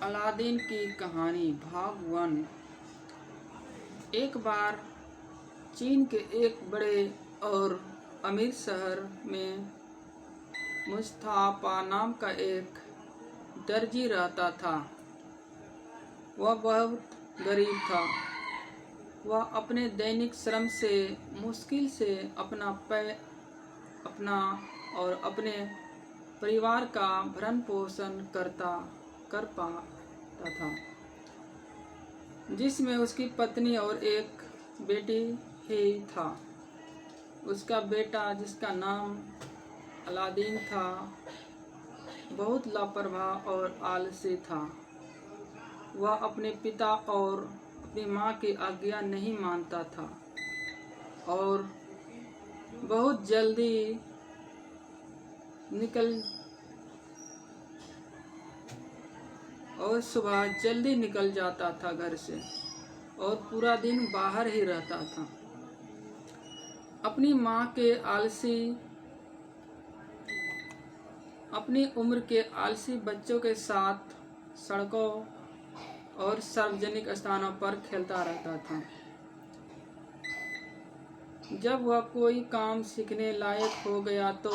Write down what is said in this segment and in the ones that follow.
Aladdin की कहानी भाग 1। एक बार चीन के एक बड़े और अमीर शहर में मुस्तफा नाम का एक दर्जी रहता था। वह बहुत गरीब था। वह अपने दैनिक श्रम से मुश्किल से अपना और अपने परिवार का भरण पोषण कर पाता था, जिसमें उसकी पत्नी और एक बेटी ही था। उसका बेटा, जिसका नाम अलादीन था, बहुत लापरवाह और आलसी था। वह अपने पिता और अपनी माँ की आज्ञा नहीं मानता था और बहुत जल्दी सुबह जल्दी निकल जाता था घर से और पूरा दिन बाहर ही रहता था। अपनी उम्र के आलसी बच्चों के साथ सड़कों और सार्वजनिक स्थानों पर खेलता रहता था। जब वह कोई काम सीखने लायक हो गया तो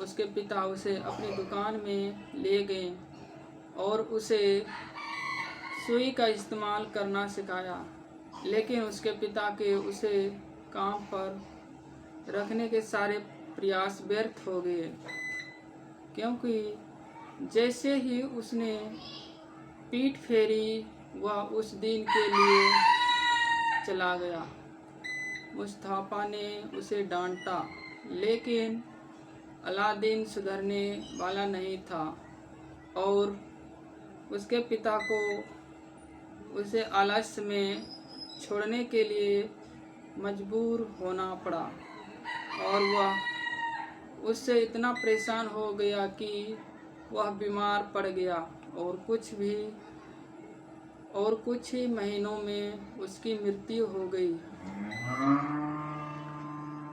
उसके पिता उसे अपनी दुकान में ले गए और उसे सुई का इस्तेमाल करना सिखाया। लेकिन उसके पिता के उसे काम पर रखने के सारे प्रयास व्यर्थ हो गए, क्योंकि जैसे ही उसने पीठ फेरी वह उस दिन के लिए चला गया। मुस्तफा ने उसे डांटा, लेकिन अलादीन सुधरने वाला नहीं था और उसके पिता को उसे आलस्य में छोड़ने के लिए मजबूर होना पड़ा और वह उससे इतना परेशान हो गया कि वह बीमार पड़ गया और कुछ ही महीनों में उसकी मृत्यु हो गई।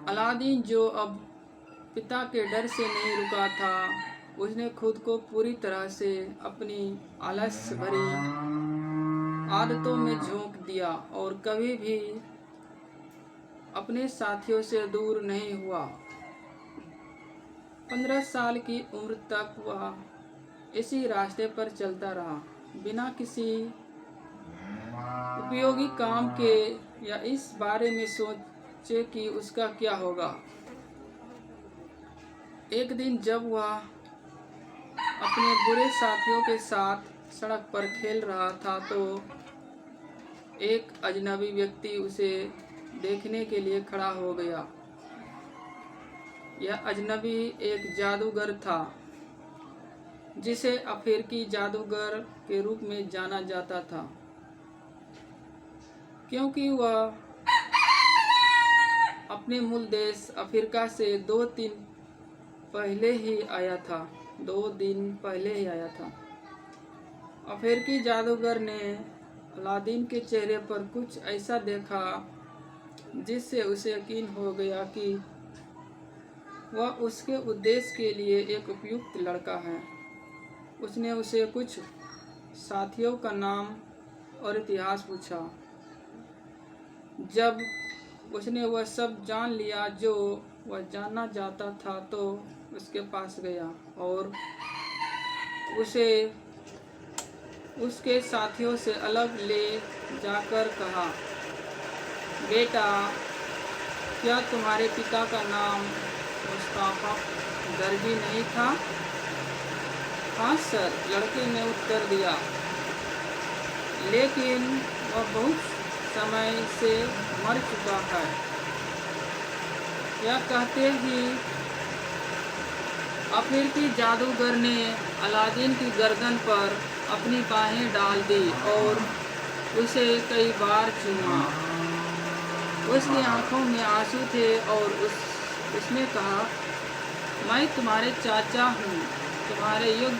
अलादीन, जो अब पिता के डर से नहीं रुका था, उसने खुद को पूरी तरह से अपनी आलस्य भरी आदतों में झोंक दिया और कभी भी अपने साथियों से दूर नहीं हुआ। 15 साल की उम्र तक वह इसी रास्ते पर चलता रहा, बिना किसी उपयोगी काम के या इस बारे में सोचे कि उसका क्या होगा। एक दिन जब वह अपने बुरे साथियों के साथ सड़क पर खेल रहा था तो एक अजनबी व्यक्ति उसे देखने के लिए खड़ा हो गया। यह अजनबी एक जादूगर था, जिसे अफ्रीकी जादूगर के रूप में जाना जाता था, क्योंकि वह अपने मूल देश अफ्रीका से 2 दिन पहले ही आया था। अफ्रीकी जादूगर ने अलादीन के चेहरे पर कुछ ऐसा देखा जिससे उसे यकीन हो गया कि वह उसके उद्देश्य के लिए एक उपयुक्त लड़का है। उसने उसे कुछ साथियों का नाम और इतिहास पूछा। जब उसने वह सब जान लिया जो वह जानना चाहता था तो उसके पास गया और उसे उसके साथियों से अलग ले जाकर कहा, बेटा, क्या तुम्हारे पिता का नाम मुस्तफा दर्जी नहीं था? हाँ सर, लड़के ने उत्तर दिया, लेकिन वह बहुत समय से मर चुका है। यह कहते ही अफ्रीकी जादूगर ने अलादीन की गर्दन पर अपनी बाहें डाल दी और उसे कई बार चूमा। उसकी आंखों में आंसू थे और उसने कहा, मैं तुम्हारे चाचा हूँ। तुम्हारे युग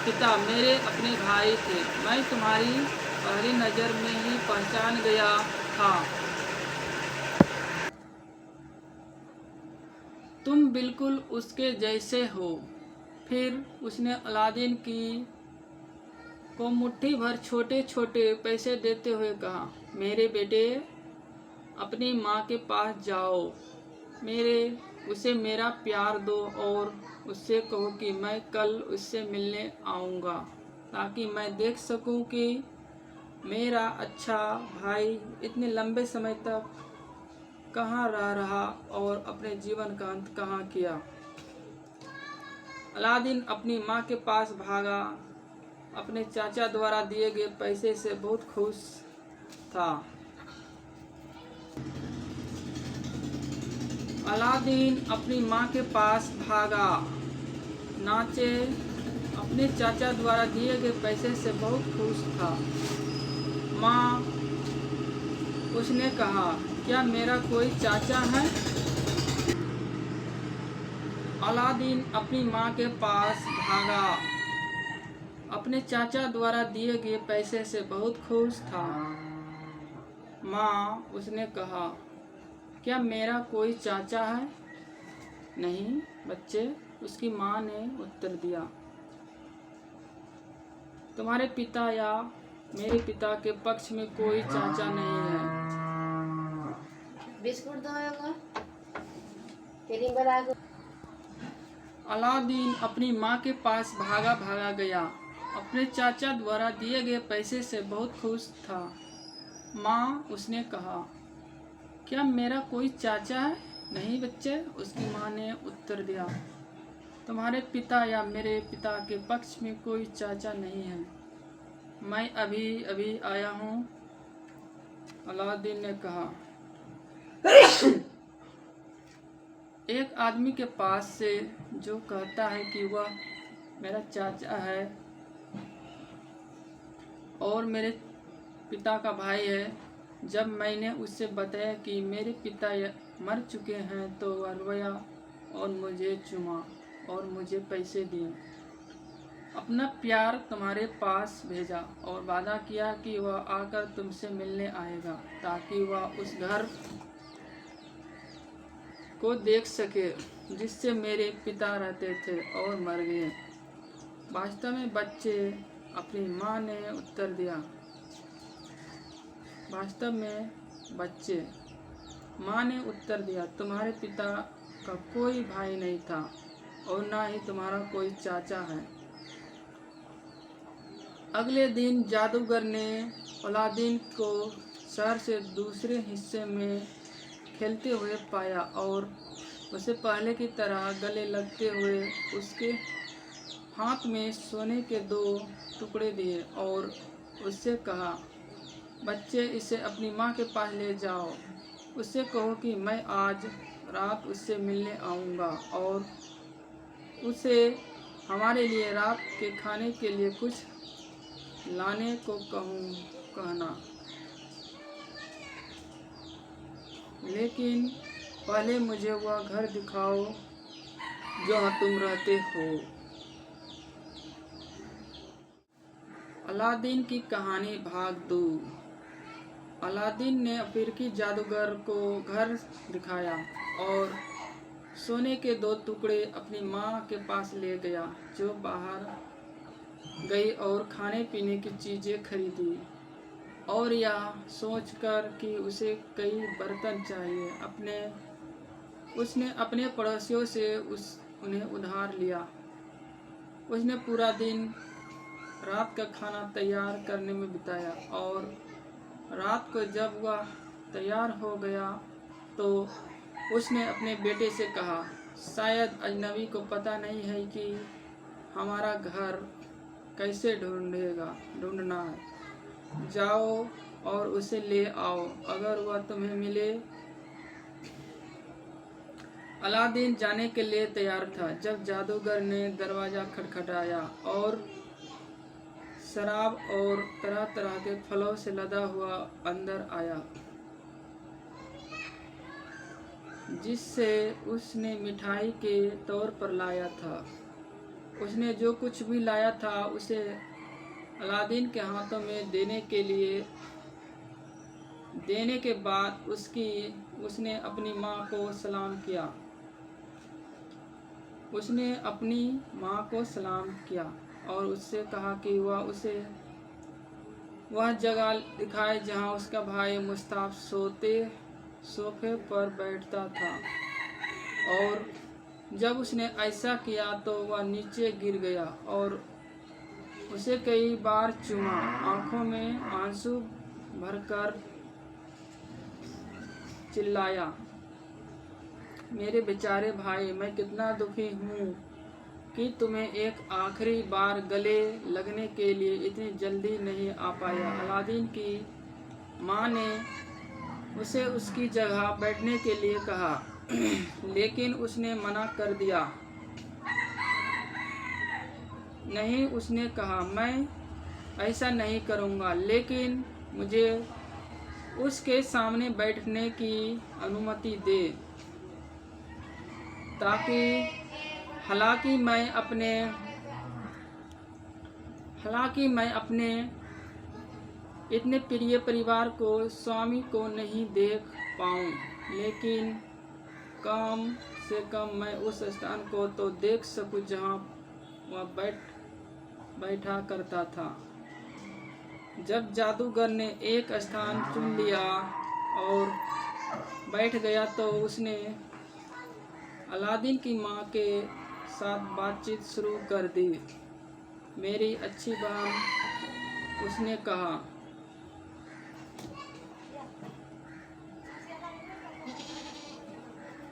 पिता मेरे अपने भाई थे। मैं तुम्हारी पहली नज़र में ही पहचान गया था। तुम बिल्कुल उसके जैसे हो। फिर उसने अलादीन की को मुट्ठी भर छोटे छोटे पैसे देते हुए कहा, मेरे बेटे, अपनी माँ के पास जाओ, उसे मेरा प्यार दो और उससे कहो कि मैं कल उससे मिलने आऊँगा, ताकि मैं देख सकूँ कि मेरा अच्छा भाई इतने लंबे समय तक कहाँ रह रहा और अपने जीवन का अंत कहाँ किया। अलादीन अपनी माँ के पास भागा। अपने चाचा द्वारा दिए गए पैसे से बहुत खुश था। अलादीन अपनी माँ के पास भागा, नाचे। अपने चाचा द्वारा दिए गए पैसे से बहुत खुश था। माँ, उसने कहा, क्या मेरा कोई चाचा है? अलादीन अपनी माँ के पास भागा। अपने चाचा द्वारा दिए गए पैसे से बहुत खुश था। माँ, उसने कहा, क्या मेरा कोई चाचा है? नहीं बच्चे, उसकी माँ ने उत्तर दिया, तुम्हारे पिता या मेरे पिता के पक्ष में कोई चाचा नहीं है। बिस्कुट दो। अलादीन अपनी माँ के पास भागा भागा गया। अपने चाचा द्वारा दिए गए पैसे से बहुत खुश था। माँ, उसने कहा, क्या मेरा कोई चाचा है? नहीं बच्चे, उसकी माँ ने उत्तर दिया, तुम्हारे पिता या मेरे पिता के पक्ष में कोई चाचा नहीं है। मैं अभी अभी आया हूँ, अलादीन ने कहा। एक आदमी के पास से जो कहता है कि वह मेरा चाचा है और मेरे पिता का भाई है, जब मैंने उससे बताया कि मेरे पिता मर चुके हैं तो वह रोया और मुझे चूमा और मुझे पैसे दिए, अपना प्यार तुम्हारे पास भेजा और वादा किया कि वह आकर तुमसे मिलने आएगा, ताकि वह उस घर को देख सके जिससे मेरे पिता रहते थे और मर गए। वास्तव में बच्चे, अपनी माँ ने उत्तर दिया, वास्तव में बच्चे, माँ ने उत्तर दिया, तुम्हारे पिता का कोई भाई नहीं था और ना ही तुम्हारा कोई चाचा है। अगले दिन जादूगर ने अलादीन को शहर से दूसरे हिस्से में खेलते हुए पाया और उसे पहले की तरह गले लगते हुए उसके हाथ में सोने के 2 टुकड़े दिए और उससे कहा, बच्चे, इसे अपनी माँ के पास ले जाओ, उससे कहो कि मैं आज रात उससे मिलने आऊँगा और उसे हमारे लिए रात के खाने के लिए कुछ लाने को कहना, लेकिन पहले मुझे वह घर दिखाओ जहाँ तुम रहते हो। अलादीन की कहानी भाग 2। अलादीन ने अफ्रीकी जादूगर को घर दिखाया और सोने के 2 टुकड़े अपनी माँ के पास ले गया, जो बाहर गई और खाने पीने की चीज़ें खरीदी और यह सोचकर कि उसे कई बर्तन चाहिए, उसने अपने पड़ोसियों से उन्हें उधार लिया। उसने पूरा दिन रात का खाना तैयार करने में बिताया और रात को जब वह तैयार हो गया तो उसने अपने बेटे से कहा, शायद अजनबी को पता नहीं है कि हमारा घर कैसे ढूंढना है। जाओ और उसे ले आओ, अगर वह तुम्हें मिले। अलादीन जाने के लिए तैयार था जब जादूगर ने दरवाज़ा खटखटाया और शराब और तरह तरह के फलों से लदा हुआ अंदर आया, जिससे उसने मिठाई के तौर पर लाया था। उसने जो कुछ भी लाया था उसे अलादीन के हाथों में देने के बाद उसने अपनी माँ को सलाम किया। उसने अपनी माँ को सलाम किया और उससे कहा कि वह उसे वह जगह दिखाई जहाँ उसका भाई मुस्ताफ सोफे पर बैठता था, और जब उसने ऐसा किया तो वह नीचे गिर गया और उसे कई बार चूमा। आंखों में आंसू भरकर चिल्लाया, मेरे बेचारे भाई, मैं कितना दुखी हूँ कि तुम्हें एक आखिरी बार गले लगने के लिए इतनी जल्दी नहीं आ पाया। अलादीन की माँ ने उसे उसकी जगह बैठने के लिए कहा, लेकिन उसने मना कर दिया। नहीं, उसने कहा, मैं ऐसा नहीं करूँगा, लेकिन मुझे उसके सामने बैठने की अनुमति दे, ताकि हालांकि मैं अपने इतने प्रिय परिवार को, स्वामी को नहीं देख पाऊँ, लेकिन कम से कम मैं उस स्थान को तो देख सकूं जहाँ वह बैठा करता था। जब जादूगर ने एक स्थान चुन लिया और बैठ गया तो उसने अलादीन की माँ के साथ बातचीत शुरू कर दी। मेरी अच्छी बहन, उसने कहा,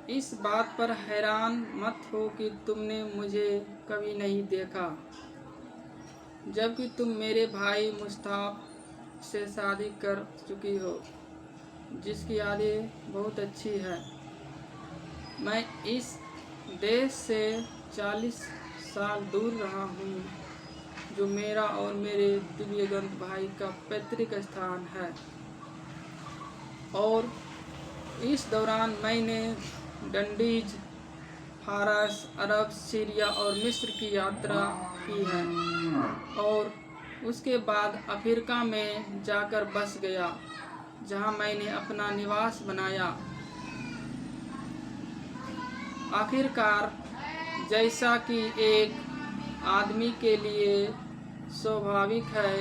इस बात पर हैरान मत हो कि तुमने मुझे कभी नहीं देखा, जबकि तुम मेरे भाई मुस्ताफ से शादी कर चुकी हो, जिसकी यादें बहुत अच्छी है। मैं इस देश से 40 साल दूर रहा हूँ, जो मेरा और मेरे दिव्यगंत भाई का पैतृक स्थान है, और इस दौरान मैंने डंडीज, फारस, अरब, सीरिया और मिस्र की यात्रा की है, और उसके बाद अफ्रीका में जाकर बस गया, जहां मैंने अपना निवास बनाया। आखिरकार, जैसा कि एक आदमी के लिए स्वाभाविक है,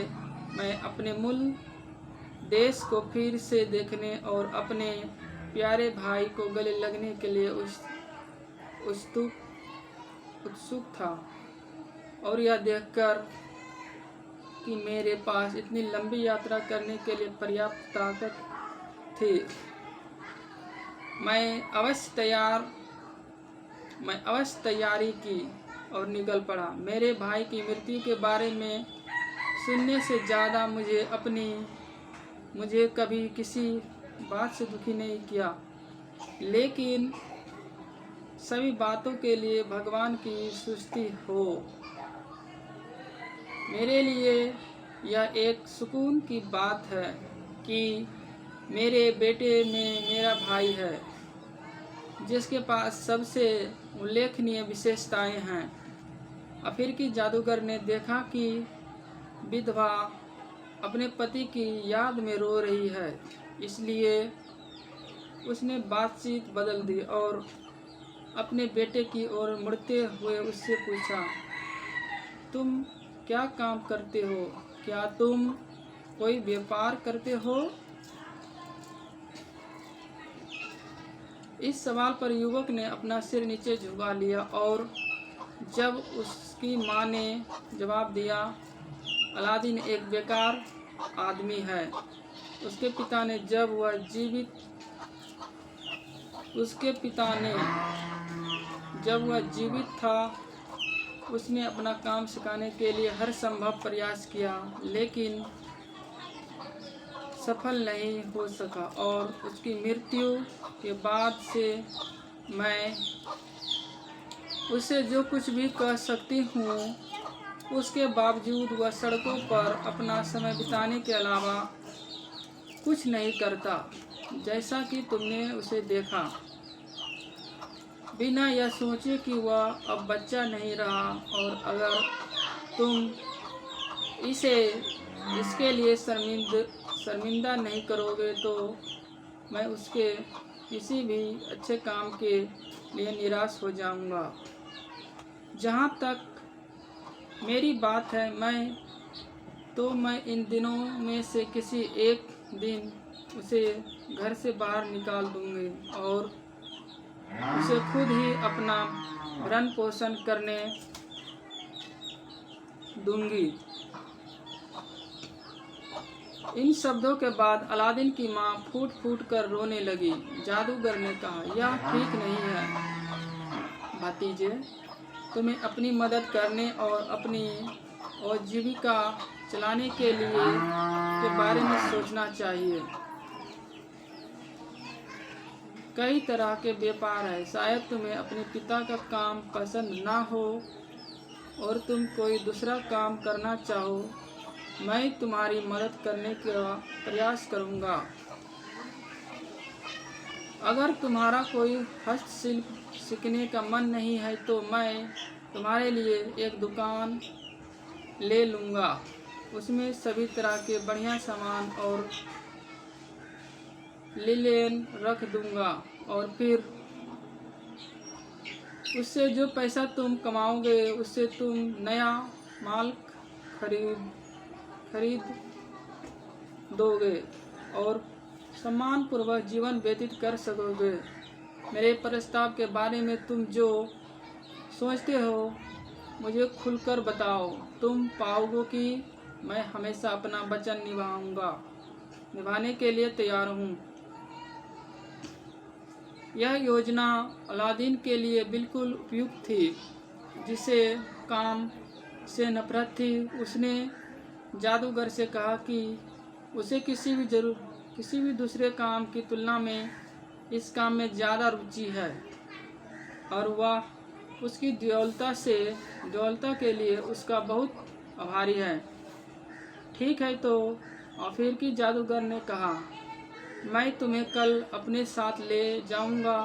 मैं अपने मूल देश को फिर से देखने और अपने प्यारे भाई को गले लगने के लिए उत्सुक था, और यह देखकर कि मेरे पास इतनी लंबी यात्रा करने के लिए पर्याप्त ताकत थी, मैं अवश्य तैयारी की और निकल पड़ा। मेरे भाई की मृत्यु के बारे में सुनने से ज़्यादा मुझे कभी किसी बात से दुखी नहीं किया, लेकिन सभी बातों के लिए भगवान की स्तुति हो। मेरे लिए यह एक सुकून की बात है कि मेरे बेटे में मेरा भाई है, जिसके पास सबसे उल्लेखनीय विशेषताएं हैं। अफ्रीकी जादूगर ने देखा कि विधवा अपने पति की याद में रो रही है, इसलिए उसने बातचीत बदल दी और अपने बेटे की ओर मुड़ते हुए उससे पूछा, तुम क्या काम करते हो? क्या तुम कोई व्यापार करते हो? इस सवाल पर युवक ने अपना सिर नीचे झुका लिया, और जब उसकी माँ ने जवाब दिया, अलादीन एक बेकार आदमी है। उसके पिता ने जब वह जीवित था, उसने अपना काम सिखाने के लिए हर संभव प्रयास किया, लेकिन सफल नहीं हो सका, और उसकी मृत्यु के बाद से मैं उसे जो कुछ भी कह सकती हूँ, उसके बावजूद वह सड़कों पर अपना समय बिताने के अलावा कुछ नहीं करता, जैसा कि तुमने उसे देखा, बिना यह सोचे कि वह अब बच्चा नहीं रहा। और अगर तुम इसके लिए शर्मिंदा नहीं करोगे तो मैं उसके किसी भी अच्छे काम के लिए निराश हो जाऊंगा। जहाँ तक मेरी बात है, मैं तो मैं इन दिनों में से किसी एक दिन उसे घर से बाहर निकाल दूंगी और उसे खुद ही अपना भरण पोषण करने दूंगी। इन शब्दों के बाद अलादीन की माँ फूट फूट कर रोने लगी। जादूगर ने कहा, यह ठीक नहीं है भतीजे, तुम्हें अपनी मदद करने और अपनी आजीविका चलाने के बारे में सोचना चाहिए। कई तरह के व्यापार है, शायद तुम्हें अपने पिता का काम पसंद ना हो और तुम कोई दूसरा काम करना चाहो। मैं तुम्हारी मदद करने का प्रयास करूंगा। अगर तुम्हारा कोई हस्तशिल्प सीखने का मन नहीं है तो मैं तुम्हारे लिए एक दुकान ले लूँगा। उसमें सभी तरह के बढ़िया सामान और लिलेन रख दूँगा और फिर उससे जो पैसा तुम कमाओगे उससे तुम नया माल खरीद दोगे और सम्मानपूर्वक जीवन व्यतीत कर सकोगे। मेरे प्रस्ताव के बारे में तुम जो सोचते हो मुझे खुलकर बताओ। तुम पाओगे कि मैं हमेशा अपना वचन निभाने के लिए तैयार हूँ। यह योजना अलादीन के लिए बिल्कुल उपयुक्त थी, जिसे काम से नफरत थी। उसने जादूगर से कहा कि उसे किसी भी दूसरे काम की तुलना में इस काम में ज़्यादा रुचि है और वह उसकी दयालुता के लिए उसका बहुत आभारी है। ठीक है, तो अफ्रीकी जादूगर ने कहा, मैं तुम्हें कल अपने साथ ले जाऊंगा।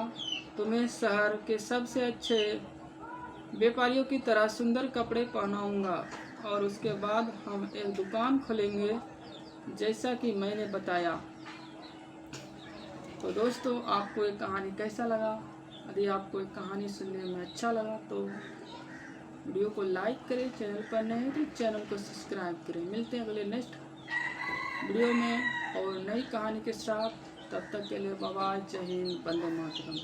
तुम्हें शहर के सबसे अच्छे व्यापारियों की तरह सुंदर कपड़े पहनाऊंगा और उसके बाद हम एक दुकान खोलेंगे जैसा कि मैंने बताया। तो दोस्तों, आपको ये कहानी कैसा लगा? यदि आपको एक कहानी सुनने में अच्छा लगा तो वीडियो को लाइक करें, चैनल पर नए हैं तो चैनल को सब्सक्राइब करें। मिलते हैं अगले नेक्स्ट वीडियो में और नई कहानी के साथ। तब तक के लिए बाय बाय। जय हिंद, वंदे मातरम।